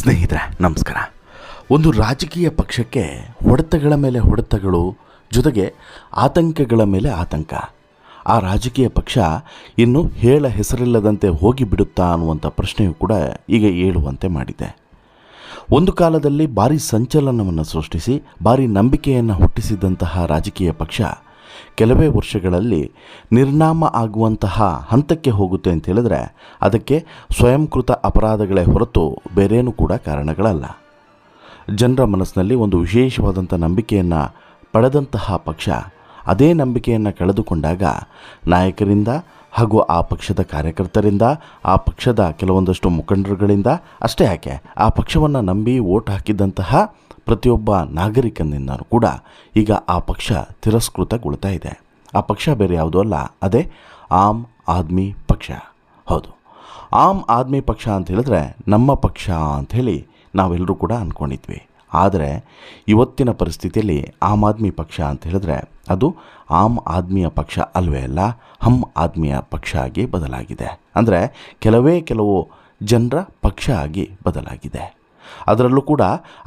ಸ್ನೇಹಿತರೆ ನಮಸ್ಕಾರ. ಒಂದು ರಾಜಕೀಯ ಪಕ್ಷಕ್ಕೆ ಹೊಡೆತಗಳ ಮೇಲೆ ಹೊಡೆತಗಳು, ಜೊತೆಗೆ ಆತಂಕಗಳ ಮೇಲೆ ಆತಂಕ. ಆ ರಾಜಕೀಯ ಪಕ್ಷ ಇನ್ನು ಹೇಳ ಹೆಸರಿಲ್ಲದಂತೆ ಹೋಗಿಬಿಡುತ್ತಾ ಅನ್ನುವಂಥ ಪ್ರಶ್ನೆಯು ಕೂಡ ಈಗ ಏಳುವಂತೆ ಮಾಡಿದೆ. ಒಂದು ಕಾಲದಲ್ಲಿ ಭಾರಿ ಸಂಚಲನವನ್ನು ಸೃಷ್ಟಿಸಿ ಭಾರಿ ನಂಬಿಕೆಯನ್ನು ಹುಟ್ಟಿಸಿದಂತಹ ರಾಜಕೀಯ ಪಕ್ಷ ಕೆಲವೇ ವರ್ಷಗಳಲ್ಲಿ ನಿರ್ನಾಮ ಆಗುವಂತಹ ಹಂತಕ್ಕೆ ಹೋಗುತ್ತೆ ಅಂತ ಹೇಳಿದ್ರೆ ಅದಕ್ಕೆ ಸ್ವಯಂಕೃತ ಅಪರಾಧಗಳೇ ಹೊರತು ಬೇರೇನೂ ಕೂಡ ಕಾರಣಗಳಲ್ಲ. ಜನರ ಮನಸ್ಸಿನಲ್ಲಿ ಒಂದು ವಿಶೇಷವಾದಂಥ ನಂಬಿಕೆಯನ್ನು ಪಡೆದಂತಹ ಪಕ್ಷ ಅದೇ ನಂಬಿಕೆಯನ್ನು ಕಳೆದುಕೊಂಡಾಗ ನಾಯಕರಿಂದ ಹಾಗೂ ಆ ಪಕ್ಷದ ಕಾರ್ಯಕರ್ತರಿಂದ, ಆ ಪಕ್ಷದ ಕೆಲವೊಂದಷ್ಟು ಮುಖಂಡರುಗಳಿಂದ, ಅಷ್ಟೇ ಯಾಕೆ ಆ ಪಕ್ಷವನ್ನು ನಂಬಿ ವೋಟ್ ಹಾಕಿದ್ದಂತಹ ಪ್ರತಿಯೊಬ್ಬ ನಾಗರಿಕನಿಂದ ಕೂಡ ಈಗ ಆ ಪಕ್ಷ ತಿರಸ್ಕೃತಗೊಳ್ತಾ ಇದೆ. ಆ ಪಕ್ಷ ಬೇರೆ ಯಾವುದೂ ಅಲ್ಲ, ಅದೇ ಆಮ್ ಆದ್ಮಿ ಪಕ್ಷ. ಹೌದು, ಆಮ್ ಆದ್ಮಿ ಪಕ್ಷ ಅಂತ ಹೇಳಿದ್ರೆ ನಮ್ಮ ಪಕ್ಷ ಅಂಥೇಳಿ ನಾವೆಲ್ಲರೂ ಕೂಡ ಅಂದ್ಕೊಂಡಿದ್ವಿ. ಆದರೆ ಇವತ್ತಿನ ಪರಿಸ್ಥಿತಿಯಲ್ಲಿ ಆಮ್ ಆದ್ಮಿ ಪಕ್ಷ ಅಂತ ಹೇಳಿದ್ರೆ ಅದು ಆಮ್ ಆದ್ಮಿಯ ಪಕ್ಷ ಅಲ್ವೇ ಅಲ್ಲ, ಹಮ್ ಆದ್ಮಿಯ ಪಕ್ಷ ಆಗಿ ಬದಲಾಗಿದೆ. ಅಂದರೆ ಕೆಲವು ಜನರ ಪಕ್ಷ ಆಗಿ ಬದಲಾಗಿದೆ. ಅದರಲ್ಲೂ ಕೂಡ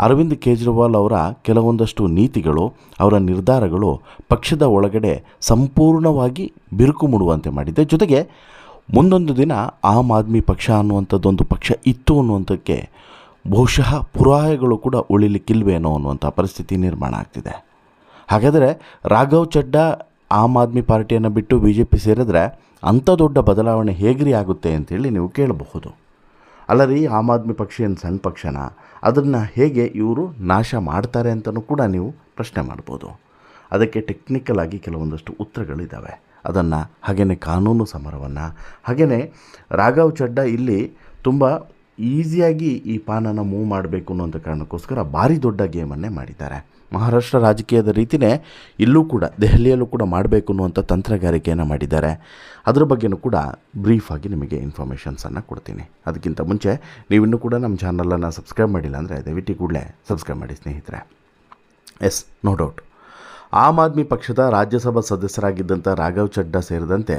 ಅರವಿಂದ್ ಕೇಜ್ರಿವಾಲ್ ಅವರ ಕೆಲವೊಂದಷ್ಟು ನೀತಿಗಳು, ಅವರ ನಿರ್ಧಾರಗಳು ಪಕ್ಷದ ಒಳಗಡೆ ಸಂಪೂರ್ಣವಾಗಿ ಬಿರುಕು ಮೂಡುವಂತೆ ಮಾಡಿದೆ. ಜೊತೆಗೆ ಮುಂದೊಂದು ದಿನ ಆಮ್ ಆದ್ಮಿ ಪಕ್ಷ ಅನ್ನುವಂಥದ್ದೊಂದು ಪಕ್ಷ ಇತ್ತು ಅನ್ನುವಂಥಕ್ಕೆ ಬಹುಶಃ ಪುರಾವೆಗಳು ಕೂಡ ಉಳಿಲಿಕ್ಕಿಲ್ವೇನೋ ಅನ್ನುವಂಥ ಪರಿಸ್ಥಿತಿ ನಿರ್ಮಾಣ ಆಗ್ತಿದೆ. ಹಾಗಾದರೆ ರಾಘವ್ ಚಡ್ಡಾ ಆಮ್ ಆದ್ಮಿ ಪಾರ್ಟಿಯನ್ನು ಬಿಟ್ಟು BJP ಸೇರಿದ್ರೆ ಅಂಥ ದೊಡ್ಡ ಬದಲಾವಣೆ ಹೇಗ್ರಿ ಆಗುತ್ತೆ ಅಂತೇಳಿ ನೀವು ಕೇಳಬಹುದು. ಅಲ್ಲ ರೀ, ಆಮ್ ಆದ್ಮಿ ಪಕ್ಷ ಏನು ಸಣ್ಣ ಪಕ್ಷನ, ಅದನ್ನು ಹೇಗೆ ಇವರು ನಾಶ ಮಾಡ್ತಾರೆ ಅಂತಲೂ ಕೂಡ ನೀವು ಪ್ರಶ್ನೆ ಮಾಡ್ಬೋದು. ಅದಕ್ಕೆ ಟೆಕ್ನಿಕಲ್ ಆಗಿ ಕೆಲವೊಂದಷ್ಟು ಉತ್ತರಗಳಿದ್ದಾವೆ. ಅದನ್ನು ಹಾಗೆಯೇ ಕಾನೂನು ಸಮರವನ್ನು, ಹಾಗೆಯೇ ರಾಘವ್ ಚಡ್ಡಾ ಇಲ್ಲಿ ತುಂಬ ಈಸಿಯಾಗಿ ಈ ಪಾನನ್ನು ಮೂವ್ ಮಾಡಬೇಕು ಅನ್ನೋಂಥ ಕಾರಣಕ್ಕೋಸ್ಕರ ಭಾರಿ ದೊಡ್ಡ ಗೇಮನ್ನೇ ಮಾಡಿದ್ದಾರೆ. ಮಹಾರಾಷ್ಟ್ರ ರಾಜಕೀಯದ ರೀತಿಯೇ ಇಲ್ಲೂ ಕೂಡ ದೆಹಲಿಯಲ್ಲೂ ಕೂಡ ಮಾಡಬೇಕು ಅನ್ನುವಂಥ ತಂತ್ರಗಾರಿಕೆಯನ್ನು ಮಾಡಿದ್ದಾರೆ. ಅದರ ಬಗ್ಗೆಯೂ ಕೂಡ ಬ್ರೀಫಾಗಿ ನಿಮಗೆ ಇನ್ಫಾರ್ಮೇಷನ್ಸನ್ನು ಕೊಡ್ತೀನಿ. ಅದಕ್ಕಿಂತ ಮುಂಚೆ ನೀವಿನ್ನೂ ಕೂಡ ನಮ್ಮ ಚಾನಲನ್ನು ಸಬ್ಸ್ಕ್ರೈಬ್ ಮಾಡಿಲ್ಲ ಅಂದರೆ ದಯವಿಟ್ಟು ಕೂಡಲೇ ಸಬ್ಸ್ಕ್ರೈಬ್ ಮಾಡಿ ಸ್ನೇಹಿತರೆ. Yes, no doubt, Aam Aadmi ಪಕ್ಷದ ರಾಜ್ಯಸಭಾ ಸದಸ್ಯರಾಗಿದ್ದಂಥ ರಾಘವ್ ಚಡ್ಡಾ ಸೇರಿದಂತೆ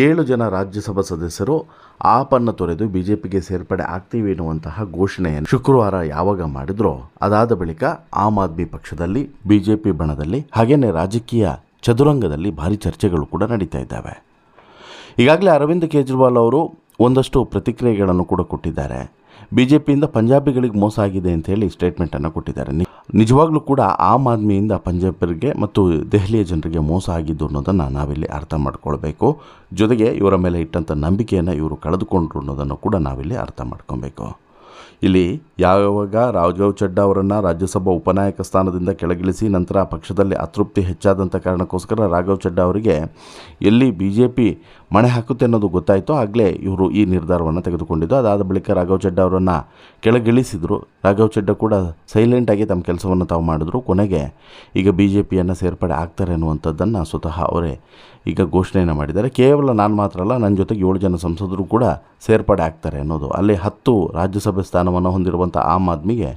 7 ಜನ ರಾಜ್ಯಸಭಾ ಸದಸ್ಯರು ಆಪನ್ನು ತೊರೆದು BJPಗೆ ಸೇರ್ಪಡೆ ಆಗ್ತೀವಿ ಎನ್ನುವಂತಹ ಘೋಷಣೆಯನ್ನು ಶುಕ್ರವಾರ ಯಾವಾಗ ಮಾಡಿದ್ರೋ ಅದಾದ ಬಳಿಕ ಆಮ್ ಆದ್ಮಿ ಪಕ್ಷದಲ್ಲಿ, BJP ಬಣದಲ್ಲಿ, ಹಾಗೆಯೇ ರಾಜಕೀಯ ಚದುರಂಗದಲ್ಲಿ ಭಾರಿ ಚರ್ಚೆಗಳು ಕೂಡ ನಡೀತಾ ಇದ್ದಾವೆ. ಈಗಾಗಲೇ ಅರವಿಂದ್ ಕೇಜ್ರಿವಾಲ್ ಅವರು ಒಂದಷ್ಟು ಪ್ರತಿಕ್ರಿಯೆಗಳನ್ನು ಕೂಡ ಕೊಟ್ಟಿದ್ದಾರೆ. BJPಯಿಂದ ಪಂಜಾಬಿಗಳಿಗೆ ಮೋಸ ಆಗಿದೆ ಅಂತೇಳಿ ಸ್ಟೇಟ್ಮೆಂಟನ್ನು ಕೊಟ್ಟಿದ್ದಾರೆ. ನಿಜವಾಗ್ಲೂ ಕೂಡ ಆಮ್ ಆದ್ಮಿಯಿಂದ ಪಂಜಾಬರಿಗೆ ಮತ್ತು ದೆಹಲಿಯ ಜನರಿಗೆ ಮೋಸ ಆಗಿದ್ದು ಅನ್ನೋದನ್ನು ನಾವಿಲ್ಲಿ ಅರ್ಥ ಮಾಡ್ಕೊಳ್ಬೇಕು. ಜೊತೆಗೆ ಇವರ ಮೇಲೆ ಇಟ್ಟಂಥ ನಂಬಿಕೆಯನ್ನು ಇವರು ಕಳೆದುಕೊಂಡ್ರು ಅನ್ನೋದನ್ನು ಕೂಡ ನಾವಿಲ್ಲಿ ಅರ್ಥ ಮಾಡ್ಕೊಬೇಕು. ಇಲ್ಲಿ ಯಾವಾಗ ರಾಘವ್ ಚಡ್ಡಾ ಅವರನ್ನು ರಾಜ್ಯಸಭಾ ಉಪನಾಯಕ ಸ್ಥಾನದಿಂದ ಕೆಳಗಿಳಿಸಿ ನಂತರ ಪಕ್ಷದಲ್ಲಿ ಅತೃಪ್ತಿ ಹೆಚ್ಚಾದಂಥ ಕಾರಣಕ್ಕೋಸ್ಕರ ರಾಘವ್ ಚಡ್ಡಾ ಅವರಿಗೆ ಎಲ್ಲಿ BJP ಮಣೆ ಹಾಕುತ್ತೆ ಅನ್ನೋದು ಗೊತ್ತಾಯಿತು, ಆಗಲೇ ಇವರು ಈ ನಿರ್ಧಾರವನ್ನು ತೆಗೆದುಕೊಂಡಿದ್ದು. ಅದಾದ ಬಳಿಕ ರಾಘವ್ ಚಡ್ಡಾ ಅವರನ್ನು ಕೆಳಗಿಳಿಸಿದರು. ರಾಘವ್ ಚಡ್ಡಾ ಕೂಡ ಸೈಲೆಂಟಾಗಿ ತಮ್ಮ ಕೆಲಸವನ್ನು ತಾವು ಮಾಡಿದ್ರು. ಕೊನೆಗೆ ಈಗ BJPಯನ್ನು ಸೇರ್ಪಡೆ ಆಗ್ತಾರೆ ಅನ್ನುವಂಥದ್ದನ್ನು ಸ್ವತಃ ಅವರೇ ಈಗ ಘೋಷಣೆಯನ್ನು ಮಾಡಿದ್ದಾರೆ. ಕೇವಲ ನಾನು ಮಾತ್ರ ಅಲ್ಲ, ನನ್ನ ಜೊತೆಗೆ 7 ಜನ ಸಂಸದರು ಕೂಡ ಸೇರ್ಪಡೆ ಆಗ್ತಾರೆ ಅನ್ನೋದು. ಅಲ್ಲಿ 10 ರಾಜ್ಯಸಭೆ ಸ್ಥಾನವನ್ನು ಹೊಂದಿರುವಂಥ ಆಮ್ ಆದ್ಮಿಗೆ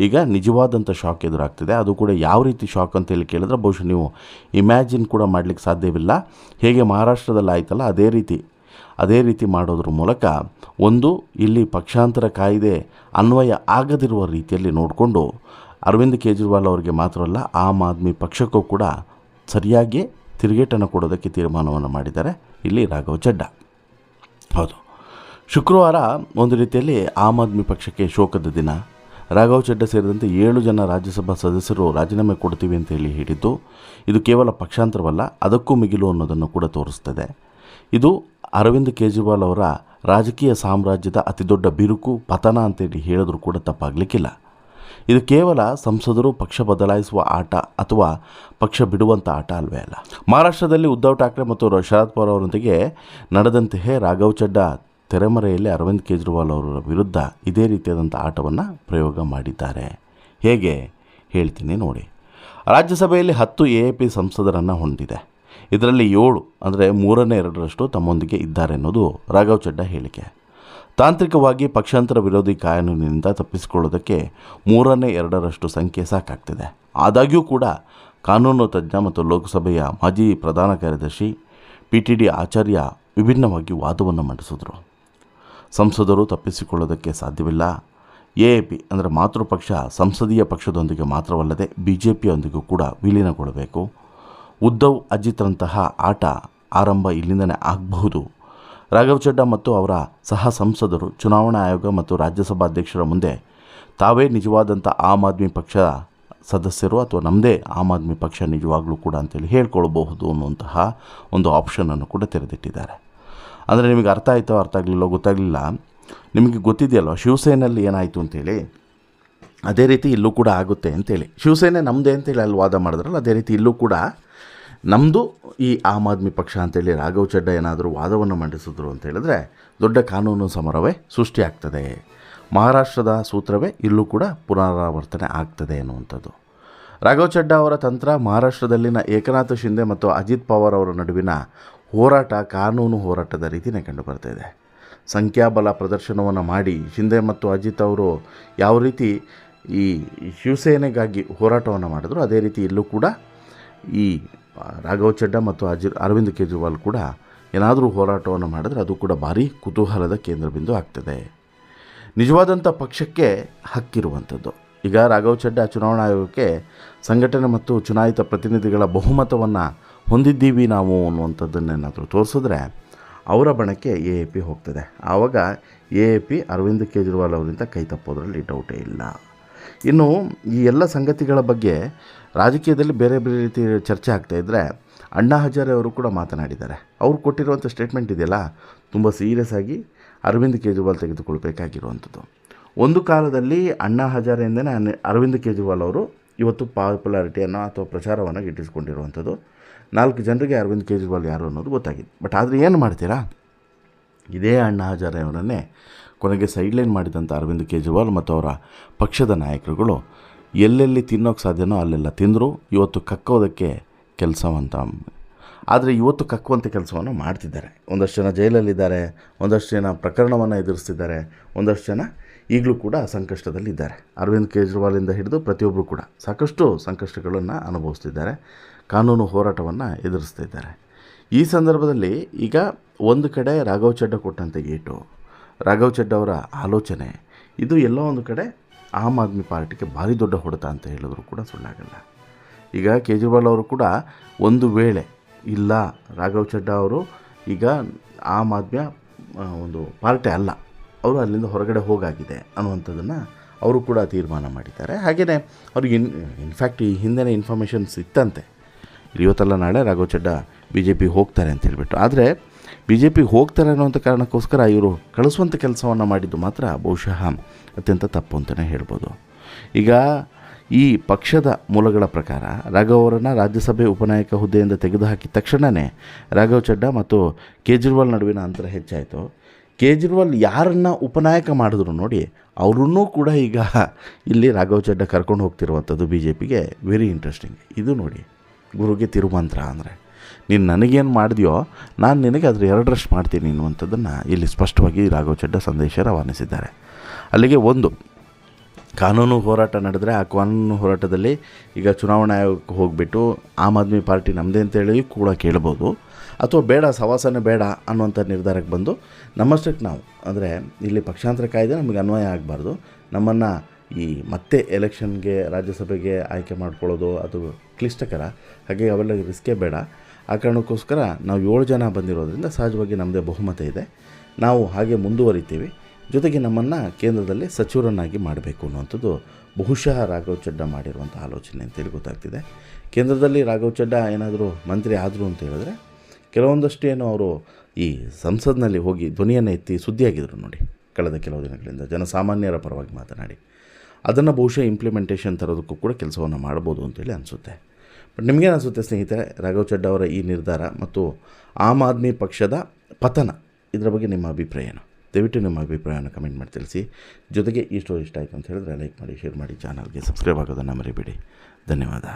ಈಗ ನಿಜವಾದಂಥ ಶಾಕ್ ಎದುರಾಗ್ತಿದೆ. ಅದು ಕೂಡ ಯಾವ ರೀತಿ ಶಾಕ್ ಅಂತೇಳಿ ಕೇಳಿದ್ರೆ ಬಹುಶಃ ನೀವು ಇಮ್ಯಾಜಿನ್ ಕೂಡ ಮಾಡಲಿಕ್ಕೆ ಸಾಧ್ಯವಿಲ್ಲ. ಹೇಗೆ ಮಹಾರಾಷ್ಟ್ರದಲ್ಲಿ ಆಯ್ತಲ್ಲ ಅದೇ ರೀತಿ ಮಾಡೋದ್ರ ಮೂಲಕ ಒಂದು ಇಲ್ಲಿ ಪಕ್ಷಾಂತರ ಕಾಯ್ದೆ ಅನ್ವಯ ಆಗದಿರುವ ರೀತಿಯಲ್ಲಿ ನೋಡಿಕೊಂಡು ಅರವಿಂದ್ ಕೇಜ್ರಿವಾಲ್ ಅವರಿಗೆ ಮಾತ್ರ ಅಲ್ಲ, ಆಮ್ ಆದ್ಮಿ ಪಕ್ಷಕ್ಕೂ ಕೂಡ ಸರಿಯಾಗಿ ತಿರುಗೇಟನ್ನು ಕೊಡೋದಕ್ಕೆ ತೀರ್ಮಾನವನ್ನು ಮಾಡಿದ್ದಾರೆ ಇಲ್ಲಿ ರಾಘವ್ ಚಡ್ಡಾ. ಹೌದು, ಶುಕ್ರವಾರ ಒಂದು ರೀತಿಯಲ್ಲಿ ಆಮ್ ಆದ್ಮಿ ಪಕ್ಷಕ್ಕೆ ಶೋಕದ ದಿನ. ರಾಘವ್ ಚಡ್ಡಾ ಸೇರಿದಂತೆ 7 ಜನ ರಾಜ್ಯಸಭಾ ಸದಸ್ಯರು ರಾಜೀನಾಮೆ ಕೊಡ್ತೀವಿ ಅಂತೇಳಿ ಹೇಳಿದ್ದು ಇದು ಕೇವಲ ಪಕ್ಷಾಂತರವಲ್ಲ, ಅದಕ್ಕೂ ಮಿಗಿಲು ಅನ್ನೋದನ್ನು ಕೂಡ ತೋರಿಸ್ತದೆ. ಇದು ಅರವಿಂದ್ ಕೇಜ್ರಿವಾಲ್ ಅವರ ರಾಜಕೀಯ ಸಾಮ್ರಾಜ್ಯದ ಅತಿದೊಡ್ಡ ಬಿರುಕು, ಪತನ ಅಂತೇಳಿ ಹೇಳಿದ್ರೂ ಕೂಡ ತಪ್ಪಾಗಲಿಕ್ಕಿಲ್ಲ. ಇದು ಕೇವಲ ಸಂಸದರು ಪಕ್ಷ ಬದಲಾಯಿಸುವ ಆಟ ಅಥವಾ ಪಕ್ಷ ಬಿಡುವಂಥ ಆಟ ಅಲ್ವೇ ಅಲ್ಲ. ಮಹಾರಾಷ್ಟ್ರದಲ್ಲಿ ಉದ್ಧವ್ ಠಾಕ್ರೆ ಮತ್ತು ಶರದ್ ಪವಾರ್ ಅವರೊಂದಿಗೆ ನಡೆದಂತೆಯೇ ರಾಘವ್ ಚಡ್ಡಾ ತೆರೆಮರೆಯಲ್ಲಿ ಅರವಿಂದ್ ಕೇಜ್ರಿವಾಲ್ ಅವರ ವಿರುದ್ಧ ಇದೇ ರೀತಿಯಾದಂಥ ಆಟವನ್ನು ಪ್ರಯೋಗ ಮಾಡಿದ್ದಾರೆ. ಹೇಗೆ ಹೇಳ್ತೀನಿ ನೋಡಿ. ರಾಜ್ಯಸಭೆಯಲ್ಲಿ 10 AAP ಸಂಸದರನ್ನು ಹೊಂದಿದೆ. ಇದರಲ್ಲಿ 7 ಅಂದರೆ 2/3 ತಮ್ಮೊಂದಿಗೆ ಇದ್ದಾರೆ ಅನ್ನೋದು ರಾಘವ್ ಚಡ್ಡಾ ಹೇಳಿಕೆ. ತಾಂತ್ರಿಕವಾಗಿ ಪಕ್ಷಾಂತರ ವಿರೋಧಿ ಕಾನೂನಿನಿಂದ ತಪ್ಪಿಸಿಕೊಳ್ಳೋದಕ್ಕೆ 2/3 ಸಂಖ್ಯೆ ಸಾಕಾಗ್ತಿದೆ. ಆದಾಗ್ಯೂ ಕೂಡ ಕಾನೂನು ತಜ್ಞ ಮತ್ತು ಲೋಕಸಭೆಯ ಮಾಜಿ ಪ್ರಧಾನ ಕಾರ್ಯದರ್ಶಿ PTD ಆಚಾರ್ಯ ವಿಭಿನ್ನವಾಗಿ ವಾದವನ್ನು ಮಂಡಿಸಿದರು. ಸಂಸದರು ತಪ್ಪಿಸಿಕೊಳ್ಳೋದಕ್ಕೆ ಸಾಧ್ಯವಿಲ್ಲ, AAP ಅಂದರೆ ಮಾತೃಪಕ್ಷ ಸಂಸದೀಯ ಪಕ್ಷದೊಂದಿಗೆ ಮಾತ್ರವಲ್ಲದೆ BJPಯೊಂದಿಗೂ ಕೂಡ ವಿಲೀನಗೊಳ್ಳಬೇಕು. ಉದ್ಧವ್ ಅಜಿತ್ರಂತಹ ಆಟ ಆರಂಭ ಇಲ್ಲಿಂದನೇ ಆಗಬಹುದು. ರಾಘವ್ ಚಡ್ಡಾ ಮತ್ತು ಅವರ ಸಹ ಸಂಸದರು ಚುನಾವಣಾ ಆಯೋಗ ಮತ್ತು ರಾಜ್ಯಸಭಾ ಅಧ್ಯಕ್ಷರ ಮುಂದೆ ತಾವೇ ನಿಜವಾದಂಥ ಆಮ್ ಆದ್ಮಿ ಪಕ್ಷ ಸದಸ್ಯರು ಅಥವಾ ನಮ್ಮದೇ ಆಮ್ ಆದ್ಮಿ ಪಕ್ಷ ನಿಜವಾಗ್ಲೂ ಕೂಡ ಅಂತೇಳಿ ಹೇಳ್ಕೊಳ್ಬಹುದು ಅನ್ನುವಂತಹ ಒಂದು ಆಪ್ಷನನ್ನು ಕೂಡ ತೆರೆದಿಟ್ಟಿದ್ದಾರೆ. ಅಂದರೆ ನಿಮಗೆ ಅರ್ಥ ಆಯಿತೋ ಅರ್ಥ ಆಗಲಿಲ್ಲೋ ಗೊತ್ತಾಗಲಿಲ್ಲ. ನಿಮಗೆ ಗೊತ್ತಿದೆಯಲ್ವ ಶಿವಸೇನೆಯಲ್ಲಿ ಏನಾಯಿತು ಅಂತೇಳಿ, ಅದೇ ರೀತಿ ಇಲ್ಲೂ ಕೂಡ ಆಗುತ್ತೆ ಅಂತೇಳಿ. ಶಿವಸೇನೆ ನಮ್ಮದೇ ಅಂತೇಳಿ ಅಲ್ಲಿ ವಾದ ಮಾಡಿದ್ರಲ್ಲ, ಅದೇ ರೀತಿ ಇಲ್ಲೂ ಕೂಡ ನಮ್ಮದು ಈ ಆಮ್ ಆದ್ಮಿ ಪಕ್ಷ ಅಂತೇಳಿ ರಾಘವ್ ಚಡ್ಡಾ ಏನಾದರೂ ವಾದವನ್ನು ಮಂಡಿಸಿದ್ರು ಅಂತ ಹೇಳಿದ್ರೆ ದೊಡ್ಡ ಕಾನೂನು ಸಮರವೇ ಸೃಷ್ಟಿಯಾಗ್ತದೆ. ಮಹಾರಾಷ್ಟ್ರದ ಸೂತ್ರವೇ ಇಲ್ಲೂ ಕೂಡ ಪುನರಾವರ್ತನೆ ಆಗ್ತದೆ ಅನ್ನುವಂಥದ್ದು. ರಾಘವ್ ಚಡ್ಡಾ ಅವರ ತಂತ್ರ ಮಹಾರಾಷ್ಟ್ರದಲ್ಲಿನ ಏಕನಾಥ್ ಶಿಂದೆ ಮತ್ತು ಅಜಿತ್ ಪವಾರ್ ಅವರ ನಡುವಿನ ಹೋರಾಟ ಕಾನೂನು ಹೋರಾಟದ ರೀತಿಯೇ ಕಂಡುಬರ್ತಾಯಿದೆ. ಸಂಖ್ಯಾಬಲ ಪ್ರದರ್ಶನವನ್ನು ಮಾಡಿ ಶಿಂದೆ ಮತ್ತು ಅಜಿತ್ ಅವರು ಯಾವ ರೀತಿ ಈ ಶಿವಸೇನೆಗಾಗಿ ಹೋರಾಟವನ್ನು ಮಾಡಿದ್ರು, ಅದೇ ರೀತಿ ಇಲ್ಲೂ ಕೂಡ ಈ ರಾಘವ್ ಚಡ್ಡಾ ಮತ್ತು ಅರವಿಂದ್ ಕೇಜ್ರಿವಾಲ್ ಕೂಡ ಏನಾದರೂ ಹೋರಾಟವನ್ನು ಮಾಡಿದ್ರೆ ಅದು ಕೂಡ ಭಾರಿ ಕುತೂಹಲದ ಕೇಂದ್ರಬಿಂದು ಆಗ್ತದೆ. ನಿಜವಾದಂಥ ಪಕ್ಷಕ್ಕೆ ಹಕ್ಕಿರುವಂಥದ್ದು. ಈಗ ರಾಘವ್ ಚಡ್ಡಾ ಚುನಾವಣಾ ಆಯೋಗಕ್ಕೆ ಸಂಘಟನೆ ಮತ್ತು ಚುನಾಯಿತ ಪ್ರತಿನಿಧಿಗಳ ಬಹುಮತವನ್ನು ಹೊಂದಿದ್ದೀವಿ ನಾವು ಅನ್ನುವಂಥದ್ದನ್ನೇನಾದರೂ ತೋರಿಸಿದ್ರೆ ಅವರ ಬಣಕ್ಕೆ AAP ಹೋಗ್ತದೆ. ಆವಾಗ AAP ಅರವಿಂದ್ ಕೇಜ್ರಿವಾಲ್ ಅವರಿಂದ ಕೈ ತಪ್ಪೋದ್ರಲ್ಲಿ ಡೌಟೇ ಇಲ್ಲ. ಇನ್ನು ಈ ಎಲ್ಲ ಸಂಗತಿಗಳ ಬಗ್ಗೆ ರಾಜಕೀಯದಲ್ಲಿ ಬೇರೆ ಬೇರೆ ರೀತಿ ಚರ್ಚೆ ಆಗ್ತಾಯಿದ್ರೆ ಅಣ್ಣಾ ಹಜಾರೆ ಅವರು ಕೂಡ ಮಾತನಾಡಿದ್ದಾರೆ. ಅವ್ರು ಕೊಟ್ಟಿರುವಂಥ ಸ್ಟೇಟ್ಮೆಂಟ್ ಇದೆಯಲ್ಲ, ತುಂಬ ಸೀರಿಯಸ್ ಆಗಿ ಅರವಿಂದ್ ಕೇಜ್ರಿವಾಲ್ ತೆಗೆದುಕೊಳ್ಬೇಕಾಗಿರುವಂಥದ್ದು. ಒಂದು ಕಾಲದಲ್ಲಿ ಅಣ್ಣಾ ಹಜಾರೆಯಿಂದನೇ ಅರವಿಂದ್ ಕೇಜ್ರಿವಾಲ್ ಅವರು ಇವತ್ತು ಪಾಪ್ಯುಲಾರಿಟಿಯನ್ನು ಅಥವಾ ಪ್ರಚಾರವನ್ನು ಗಿಟ್ಟಿಸ್ಕೊಂಡಿರುವಂಥದ್ದು. 4 ಜನರಿಗೆ ಅರವಿಂದ್ ಕೇಜ್ರಿವಾಲ್ ಯಾರು ಅನ್ನೋದು ಗೊತ್ತಾಗಿದೆ. ಬಟ್ ಆದರೆ ಏನು ಮಾಡ್ತೀರಾ, ಇದೇ ಅಣ್ಣಾ ಹಜಾರೆ ಅವರನ್ನೇ ಕೊನೆಗೆ ಸೈಡ್ಲೈನ್ ಮಾಡಿದಂಥ ಅರವಿಂದ್ ಕೇಜ್ರಿವಾಲ್ ಮತ್ತು ಅವರ ಪಕ್ಷದ ನಾಯಕರುಗಳು ಎಲ್ಲೆಲ್ಲಿ ತಿನ್ನೋಕ್ಕೆ ಸಾಧ್ಯನೋ ಅಲ್ಲೆಲ್ಲ ತಿಂದರು. ಇವತ್ತು ಕಕ್ಕೋದಕ್ಕೆ ಕೆಲಸವಂತ, ಆದರೆ ಇವತ್ತು ಕಕ್ಕುವಂಥ ಕೆಲಸವನ್ನು ಮಾಡ್ತಿದ್ದಾರೆ. ಒಂದಷ್ಟು ಜನ ಜೈಲಲ್ಲಿದ್ದಾರೆ, ಒಂದಷ್ಟು ಜನ ಪ್ರಕರಣವನ್ನು ಎದುರಿಸ್ತಿದ್ದಾರೆ, ಒಂದಷ್ಟು ಜನ ಈಗಲೂ ಕೂಡ ಸಂಕಷ್ಟದಲ್ಲಿದ್ದಾರೆ. ಅರವಿಂದ್ ಕೇಜ್ರಿವಾಲಿಂದ ಹಿಡಿದು ಪ್ರತಿಯೊಬ್ಬರು ಕೂಡ ಸಾಕಷ್ಟು ಸಂಕಷ್ಟಗಳನ್ನು ಅನುಭವಿಸ್ತಿದ್ದಾರೆ, ಕಾನೂನು ಹೋರಾಟವನ್ನು ಎದುರಿಸ್ತಿದ್ದಾರೆ. ಈ ಸಂದರ್ಭದಲ್ಲಿ ಈಗ ಒಂದು ಕಡೆ ರಾಘವ್ ಚಡ್ಡಾ ಕೊಟ್ಟಂಥ ಏಟು, ರಾಘವ್ ಚಡ್ಡಾ ಅವರ ಆಲೋಚನೆ, ಇದು ಎಲ್ಲೋ ಒಂದು ಕಡೆ ಆಮ್ ಆದ್ಮಿ ಪಾರ್ಟಿಗೆ ಭಾರಿ ದೊಡ್ಡ ಹೊಡೆತ ಅಂತ ಹೇಳಿದ್ರು ಕೂಡ ಸುಳ್ಳಾಗಲ್ಲ. ಈಗ ಕೇಜ್ರಿವಾಲ್ ಅವರು ಕೂಡ ಒಂದು ವೇಳೆ ಇಲ್ಲ ರಾಘವ್ ಚಡ್ಡಾ ಅವರು ಈಗ ಆಮ್ ಆದ್ಮಿಯ ಒಂದು ಪಾರ್ಟಿ ಅಲ್ಲ, ಅವರು ಅಲ್ಲಿಂದ ಹೊರಗಡೆ ಹೋಗಾಗಿದೆ ಅನ್ನುವಂಥದ್ದನ್ನು ಅವರು ಕೂಡ ತೀರ್ಮಾನ ಮಾಡಿದ್ದಾರೆ. ಹಾಗೆಯೇ ಅವ್ರಿಗೆ ಇನ್ಫ್ಯಾಕ್ಟ್ ಈ ಹಿಂದೆ ಇನ್ಫಾರ್ಮೇಷನ್ಸ್ ಇತ್ತಂತೆ, ಇವತ್ತಲ್ಲ ನಾಳೆ ರಾಘವ್ ಚಡ್ಡಾ BJP ಹೋಗ್ತಾರೆ ಅಂತ ಹೇಳಿಬಿಟ್ಟು. ಆದರೆ BJP ಹೋಗ್ತಾರೆ ಅನ್ನೋಂಥ ಕಾರಣಕ್ಕೋಸ್ಕರ ಇವರು ಕಳಿಸುವಂಥ ಕೆಲಸವನ್ನು ಮಾಡಿದ್ದು ಮಾತ್ರ ಬಹುಶಃ ಅತ್ಯಂತ ತಪ್ಪು ಅಂತಲೇ ಹೇಳ್ಬೋದು. ಈಗ ಈ ಪಕ್ಷದ ಮೂಲಗಳ ಪ್ರಕಾರ ರಾಘವ್ ಅವರನ್ನು ರಾಜ್ಯಸಭೆ ಉಪನಾಯಕ ಹುದ್ದೆಯಿಂದ ತೆಗೆದುಹಾಕಿದ ತಕ್ಷಣವೇ ರಾಘವ್ ಚಡ್ಡಾ ಮತ್ತು ಕೇಜ್ರಿವಾಲ್ ನಡುವಿನ ಅಂತರ ಹೆಚ್ಚಾಯಿತು. ಕೇಜ್ರಿವಾಲ್ ಯಾರನ್ನು ಉಪನಾಯಕ ಮಾಡಿದ್ರು ನೋಡಿ, ಅವರನ್ನೂ ಕೂಡ ಈಗ ಇಲ್ಲಿ ರಾಘವ್ ಚಡ್ಡಾ ಕರ್ಕೊಂಡು ಹೋಗ್ತಿರುವಂಥದ್ದು BJPಗೆ ವೆರಿ ಇಂಟ್ರೆಸ್ಟಿಂಗ್. ಇದು ನೋಡಿ, ಗುರುಗೆ ತಿರುಮಂತ್ರ ಅಂದರೆ ನೀನು ನನಗೇನು ಮಾಡಿದೆಯೋ ನಾನು ನಿನಗೆ ಅದ್ರ 2ರಷ್ಟು ಮಾಡ್ತೀನಿ ಅನ್ನುವಂಥದ್ದನ್ನು ಇಲ್ಲಿ ಸ್ಪಷ್ಟವಾಗಿ ರಾಘವ್ ಚಡ್ಡಾ ಸಂದೇಶ ರವಾನಿಸಿದ್ದಾರೆ. ಅಲ್ಲಿಗೆ ಒಂದು ಕಾನೂನು ಹೋರಾಟ ನಡೆದರೆ ಆ ಕಾನೂನು ಹೋರಾಟದಲ್ಲಿ ಈಗ ಚುನಾವಣಾ ಆಯೋಗಕ್ಕೆ ಹೋಗಿಬಿಟ್ಟು ಆಮ್ ಆದ್ಮಿ ಪಾರ್ಟಿ ನಮ್ಮದೇ ಅಂತೇಳಿ ಕೂಡ ಕೇಳ್ಬೋದು, ಅಥವಾ ಬೇಡ ಸವಾಸನೆ ಬೇಡ ಅನ್ನುವಂಥ ನಿರ್ಧಾರಕ್ಕೆ ಬಂದು ನಮ್ಮಷ್ಟಕ್ಕೆ ನಾವು, ಅಂದರೆ ಇಲ್ಲಿ ಪಕ್ಷಾಂತರ ಕಾಯ್ದೆ ನಮಗೆ ಅನ್ವಯ ಆಗಬಾರ್ದು, ನಮ್ಮನ್ನು ಈ ಮತ್ತೆ ಎಲೆಕ್ಷನ್ಗೆ ರಾಜ್ಯಸಭೆಗೆ ಆಯ್ಕೆ ಮಾಡ್ಕೊಳ್ಳೋದು ಅದು ಕ್ಲಿಷ್ಟಕರ, ಹಾಗೆ ಅವೆಲ್ಲ ರಿಸ್ಕೇ ಬೇಡ. ಆ ಕಾರಣಕ್ಕೋಸ್ಕರ ನಾವು 7 ಜನ ಬಂದಿರೋದ್ರಿಂದ ಸಹಜವಾಗಿ ನಮ್ಮದೇ ಬಹುಮತ ಇದೆ, ನಾವು ಹಾಗೆ ಮುಂದುವರಿತೀವಿ, ಜೊತೆಗೆ ನಮ್ಮನ್ನು ಕೇಂದ್ರದಲ್ಲಿ ಸಚಿವರನ್ನಾಗಿ ಮಾಡಬೇಕು ಅನ್ನುವಂಥದ್ದು ಬಹುಶಃ ರಾಘವ್ ಚಡ್ಡಾ ಮಾಡಿರುವಂಥ ಆಲೋಚನೆ ಅಂತೇಳಿ ಗೊತ್ತಾಗ್ತಿದೆ. ಕೇಂದ್ರದಲ್ಲಿ ರಾಘವ್ ಚಡ್ಡಾ ಏನಾದರೂ ಮಂತ್ರಿ ಆದರು ಅಂತ ಹೇಳಿದ್ರೆ ಕೆಲವೊಂದಷ್ಟು ಏನು ಅವರು ಈ ಸಂಸತ್ನಲ್ಲಿ ಹೋಗಿ ಧ್ವನಿಯನ್ನು ಎತ್ತಿ ಸುದ್ದಿಯಾಗಿದ್ದರು ನೋಡಿ ಕಳೆದ ಕೆಲವು ದಿನಗಳಿಂದ, ಜನಸಾಮಾನ್ಯರ ಪರವಾಗಿ ಮಾತನಾಡಿ, ಅದನ್ನು ಬಹುಶಃ ಇಂಪ್ಲಿಮೆಂಟೇಷನ್ ತರೋದಕ್ಕೂ ಕೂಡ ಕೆಲಸವನ್ನು ಮಾಡ್ಬೋದು ಅಂತೇಳಿ ಅನಿಸುತ್ತೆ. ಬಟ್ ನಿಮಗೇನು ಅನಿಸುತ್ತೆ ಸ್ನೇಹಿತರೆ, ರಾಘವ್ ಚಡ್ಡಾ ಅವರ ಈ ನಿರ್ಧಾರ ಮತ್ತು ಆಮ್ ಆದ್ಮಿ ಪಕ್ಷದ ಪತನ, ಇದರ ಬಗ್ಗೆ ನಿಮ್ಮ ಅಭಿಪ್ರಾಯ ಏನು? ದಯವಿಟ್ಟು ನಿಮ್ಮ ಅಭಿಪ್ರಾಯವನ್ನು ಕಮೆಂಟ್ ಮಾಡಿ ತಿಳಿಸಿ. ಜೊತೆಗೆ ಈ ಸ್ಟೋರಿ ಇಷ್ಟ ಆಯಿತು ಅಂತ ಹೇಳಿದ್ರೆ ಲೈಕ್ ಮಾಡಿ, ಶೇರ್ ಮಾಡಿ, ಚಾನಲ್ಗೆ ಸಬ್ಸ್ಕ್ರೈಬ್ ಆಗೋದನ್ನು ಮರಿಬೇಡಿ. ಧನ್ಯವಾದ.